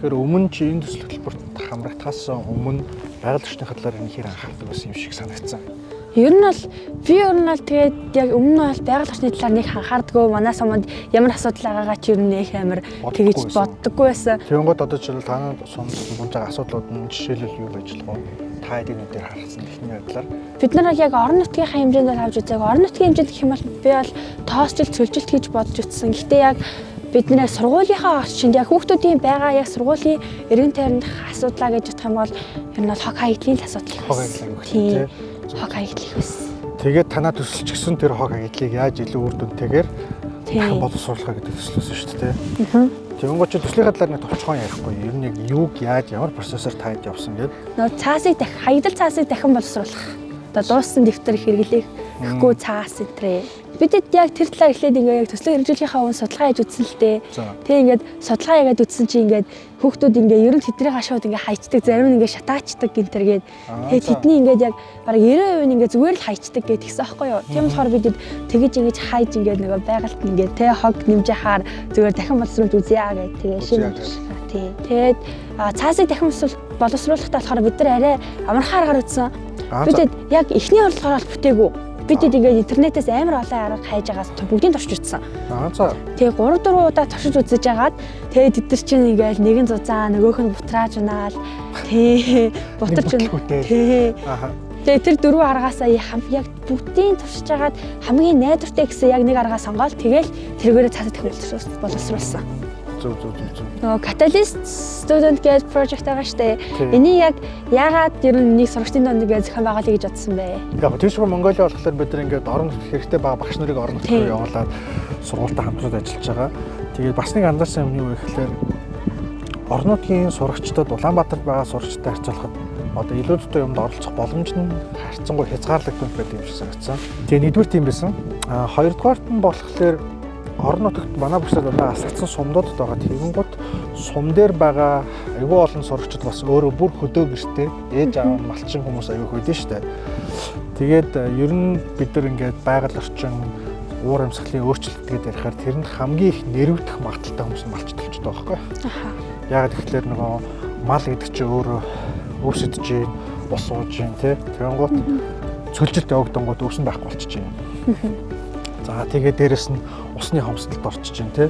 Тэгэхээр өмнө чи энэ төсөл хөтөлбөрт хамрагдахаас өмнө байгаль орчны талаар энэ хэр анхаардаг байсан юм шиг санагдсан. Ер нь бол тэгээд яг өмнө бол байгаль орчны талаар нэг анхаардаггүй манай суманд ямар асуудал байгаагаа ч ер нь их амар тэгэж боддоггүй байсан. Тэгэнгүүт одоо жишээл танад сумд байгаа асуудлууд нь жишээлбэл юу байж болох вэ? Та эдийн дээр харсан ихний байдлаар бид нар яг орон нутгийн хэмжээнд бол авч үзээг орон нутгийн хэмжээнд гэх юм бол би бол тоосчлт цөлжилт гэж бодож утсан. Гэхдээ яг бидний сургуулийнхаа орчинд яг хүүхдүүдийн байгаа яг сургуулийн эргэн тойронд асуудлаа гэж бодох юм бол ер нь бол хог хаягдлын асуудал их байсан. Хог хаягдл их байсан. Тэгээд танаа төсөлч гисэн тэр хог хаягдлыг яаж илүү үр дүнтэйгээр дахин боловсруулах гэдэг төслөөсөн шүү дээ. Тэгэнгүүт чи төслийнхаа талаар нэг товчхон ярихгүй. Ер нь яг юуг яаж ямар процессор тааж явсан гэдэг. Нөө цаасыг хаягдал цаасыг дахин боловсруулах. Одоо дууссан дэвтэр хэрэглэх гэхгүй цаас энтрээ. Бидэд яг тэр талаар эхлээд ингээ яг төслийн хэрэгжүүлийнхаа өмнө судалгаа хийж үзсэн л дээ. Тэг ингээд судалгаа яагаад үзсэн чи ингээд хүүхдүүд ингээ ер нь тэдний гашууд ингээ хайчдаг, зарим нь ингээ шатаачдаг гинтергээд. Тэгээд тэдний ингээд яг бараг 90% ингээ зүгээр л хайчдаг гэж тэгсэн аахгүй юу. Тийм болохоор бидэд тэгэж ингэж хайж ингээ нөгөө байгальд ингээ тэ хог нэмж хаар зүгээр дахин боловсруулж үзье гэх тэгээ шинэ. Тэгээд цаасыг дахин боловсруулахдаа болохоор бид нар арай амархан аргаар үзсэн. Бидэд яг эхний уралдахаар бүтээгүй. Бидэд ингээд интернетээс амар олон арга хайж байгаас бүгдийг туршиж үзсэн. Тэгээ 3-4 удаа туршиж үзэж байгаад тэгээ тэд нар чинь ингээд нэгэн зузаан нөгөөх нь бутрааж унаал. Тэгээ бутарч унаа. Тэгээ тэр 4 аргаасаа яг бүгдийг туршиж байгаад хамгийн найдвартай гэсэн яг нэг аргаа сонгоод тэгээл тэргээрээ цаасаа дахин боловсруулсан. Зөв. Нөгөө Catalyst Student гэж project байгаа штэ. Энийг яг яагаад ер нь нэг сурагчдын донд ингэ зохион байгуулъя гэж бодсон бэ? Яг тийшгүй Монголиа болохоор бид нар ингээд орон нутгийн хэрэгтэй байгаа багш нарыг орон нутгаар явуулаад сургуультай хамтраад ажиллаж байгаа. Тэгээд бас нэг анзаарсан юм юу вэ гэхээр орон нутгийн сурагчдад Улаанбаатарт байгаа сурагчтай харьцуулахад одоо илүүдтэй юмд оролцох боломж нь харьцангуй хязгаарлагдсан байдаг юм шиг санагдсан. Тэгээ нэгдүгээр тийм байсан. Хоёрдугаарт нь болохоор орон нутагт манай бүсээр дандаа асгацсан сумдууд байгаа. Тэгэнгүүт сум дээр байгаа айгүй олон сурагчид бас өөрөө бүр хөдөө гэртээ ээж аав малчин хүмүүс аягүй хөдөө штэ. Тэгээд ер нь бид нар ингээд байгаль орчин уур амьсгалын өөрчлөлтгээд ярихаар тэрэнд хамгийн их нэрвдэх магадaltaй хүмүүс нь малчд болчиход байгаа байхгүй. Яагаад тэгэхээр нөгөө мал гэдэг чинь өөрөө өвсөж чинь, бос сууж чинь тий. Тэгэнгүүт цөлжилт явагдангууд өвсөн байхгүй болчихж байна. За тэгээд дээрэс нь усны хомсдолд орчиж чинь тий.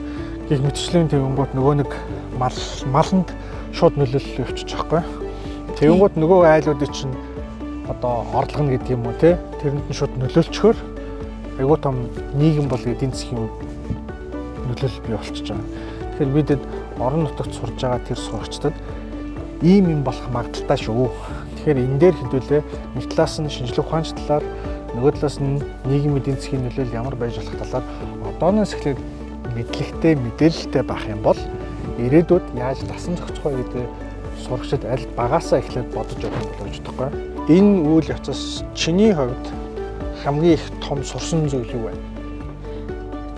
Гэх мэтчлийн тэгэнгүүт нөгөө нэг маланд шууд нөлөөлөл явчих жоохгүй. Тэгэнгүүт нөгөө айлуудыг чинь одоо орлогно гэдэг юм уу тий. Тэрэнд нь шууд нөлөөлчхөөр айгуу том нийгэм бол эдийн засгийн нөлөөлөл бий болчихж байгаа. Тэгэхээр бидэд орон нутагт сурж байгаа тэр сурагчдад ийм юм болох магадaltaй шүү. Тэгэхээр энэ дээр хэдүүлээ нэг талаас нь шинжлэх ухаанч талаар нөгөө талаас нь нийгмийн эдийн засгийн нөлөөлөл ямар байж болох талаар одооноос эхлээд мэдлэгтэй мэдээлэлтэй байх юм бол ирээдүйд яаж дасан зохицох вэ гэдэг сурагчид аль багаасаа эхлээд бодож явах юм болж байгаа. Энэ үйл явцаас чиний хувьд хамгийн их том сурсан зүйл юу вэ?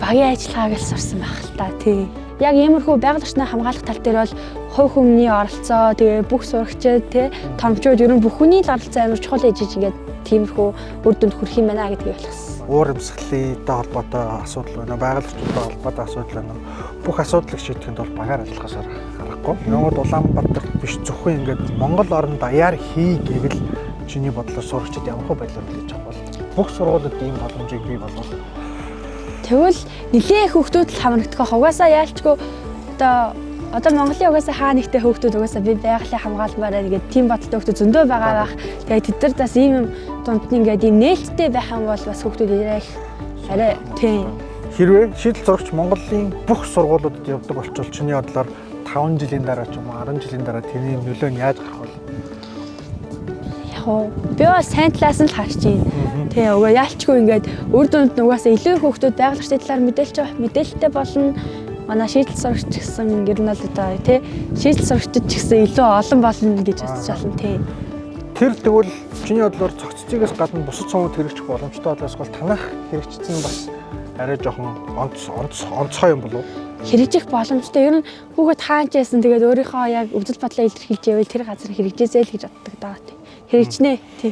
Багийн ажиллагааг л сурсан байх л та тий. Яг иймэрхүү байгаль орчны хамгаалах тал дээр бол хувь хүмүүний оролцоо тэгээ бүх сурагчид тий томчууд ер нь бүх хүний л оролцоо амар чухал ээж ингээд тиймэрхүү үр дүнд хүрэх юм байна гэдгийг ойлгосон. Уур амьсгалтай холбоотой асуудал байна, байгаль орчинтой холбоотой асуудал байна. Бүх асуудлыг шийдэхэд бол багаар ажиллахаас аргагүй. Нөгөө Улаанбаатар биш зөвхөн ингээд Монгол орнд даяар хий гэвэл чиний бодлоор сурагчид ямар хөө байдлаар үлээж авах бол бүх сургуулиуд ийм боломжийг бий болгох. Тэгвэл нэлээх хүүхдүүд л хамрагдах. Угаасаа яалчгүй одоо Монголын угаасаа хаа нэгтэй хүүхдүүд угаасаа би байгалийн хамгаалмаараа тэгээд тийм бодолтой хүүхдүүд зөндөө байгаа байх. Тэгээд тэд нар бас ийм дунд нь ингээд ийм нээлттэй байх юм бол бас хүүхдүүд арай тийм. Хэрвээ шийдэл зурагч Монголын бүх сургуулиудад явдаг болчвол чиний бодлоор 5 жилийн дараа ч юм уу 10 жилийн дараа тэрний нөлөө нь яаж гарах вэ? Би бас сайн талаас нь л харж байна. Тэгээ угаа яалчгүй ингээд үр дүнд угаасаа илүү их хүүхдүүд байгаль орчны талаар мэдээлэлтэй болно. Манай шийдэл сурагч гэсэн ер нь л одоо тий шийдэл сурагчид ч гэсэн илүү олон болно гэж бодож байна тий. Тэр тэгвэл чиний бодлоор цогццгээс гадна бусад сумууд хэрэгжих боломжтой болоос бол танах хэрэгжсэн бас арай жоохон онцгой юм болов уу? Хэрэгжих боломжтой. Ер нь хүүхэд хаанч яасан тэгээд өөрийнхөө яг үзэл бодлоо илэрхийлж явал тэр газар хэрэгжээсэй л гэж боддог даа тий. Хэрэгжнэ тий.